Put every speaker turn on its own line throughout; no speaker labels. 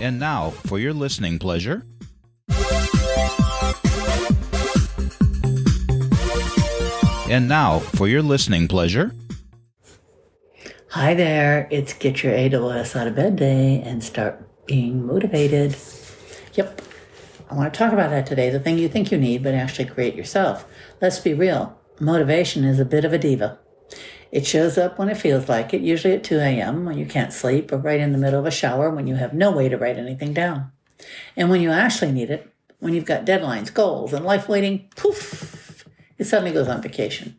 And now, for your listening pleasure,
Hi there, it's Get Your AWS Out of Bed Day and Start Being Motivated. Yep, I want to talk about that today, the thing you think you need but actually create yourself. Let's be real, motivation is a bit of a diva. It shows up when it feels like it, usually at 2 a.m. when you can't sleep, or right in the middle of a shower when you have no way to write anything down. And when you actually need it, when you've got deadlines, goals, and life waiting, poof, it suddenly goes on vacation.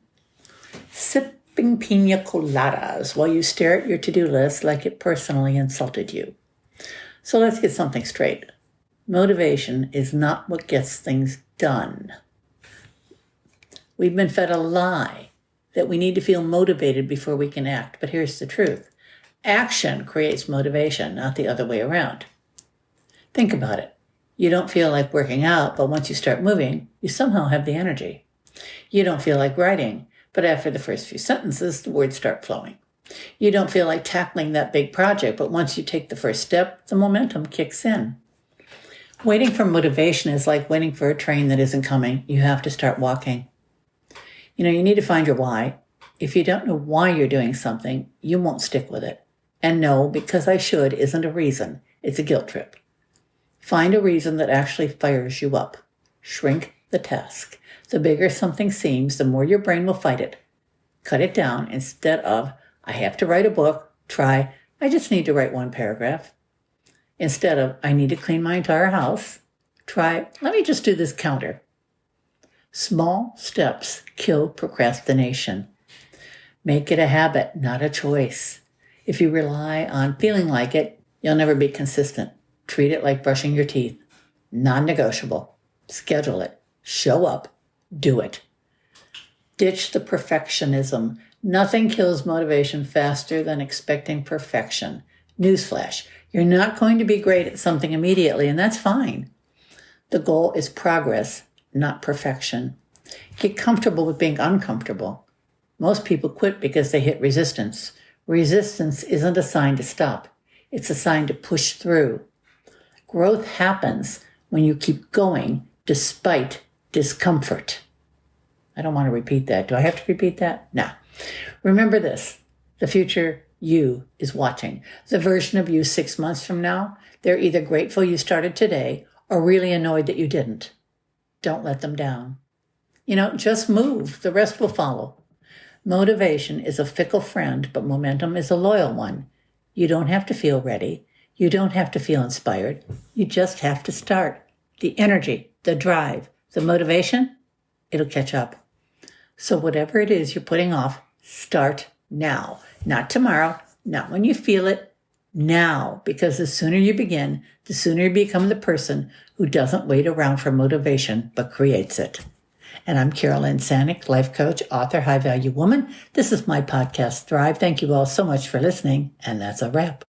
Sipping pina coladas while you stare at your to-do list like it personally insulted you. So let's get something straight. Motivation is not what gets things done. We've been fed a lie that we need to feel motivated before we can act. But here's the truth. Action creates motivation, not the other way around. Think about it. You don't feel like working out, but once you start moving, you somehow have the energy. You don't feel like writing, but after the first few sentences, the words start flowing. You don't feel like tackling that big project, but once you take the first step, the momentum kicks in. Waiting for motivation is like waiting for a train that isn't coming. You have to start walking. You need to find your why. If you don't know why you're doing something, you won't stick with it. And no, because I should isn't a reason. It's a guilt trip. Find a reason that actually fires you up. Shrink the task. The bigger something seems, the more your brain will fight it. Cut it down instead of, I have to write a book. Try, I just need to write one paragraph. Instead of, I need to clean my entire house. Try, let me just do this counter. Small steps kill procrastination. Make it a habit, not a choice. If you rely on feeling like it, you'll never be consistent. Treat it like brushing your teeth. Non-negotiable. Schedule it. Show up. Do it. Ditch the perfectionism. Nothing kills motivation faster than expecting perfection. Newsflash. You're not going to be great at something immediately, and that's fine. The goal is progress, not perfection. Get comfortable with being uncomfortable. Most people quit because they hit resistance. Resistance isn't a sign to stop. It's a sign to push through. Growth happens when you keep going despite discomfort. I don't want to repeat that. Do I have to repeat that? No. Remember this. The future you is watching. The version of you 6 months from now, they're either grateful you started today or really annoyed that you didn't. Don't let them down. Just move. The rest will follow. Motivation is a fickle friend, but momentum is a loyal one. You don't have to feel ready. You don't have to feel inspired. You just have to start. The energy, the drive, the motivation, it'll catch up. So whatever it is you're putting off, start now. Not tomorrow, not when you feel it, now. Because the sooner you begin, the sooner you become the person who doesn't wait around for motivation, but creates it. And I'm Carolyn Sanick, life coach, author, high-value woman. This is my podcast, Thrive. Thank you all so much for listening, and that's a wrap.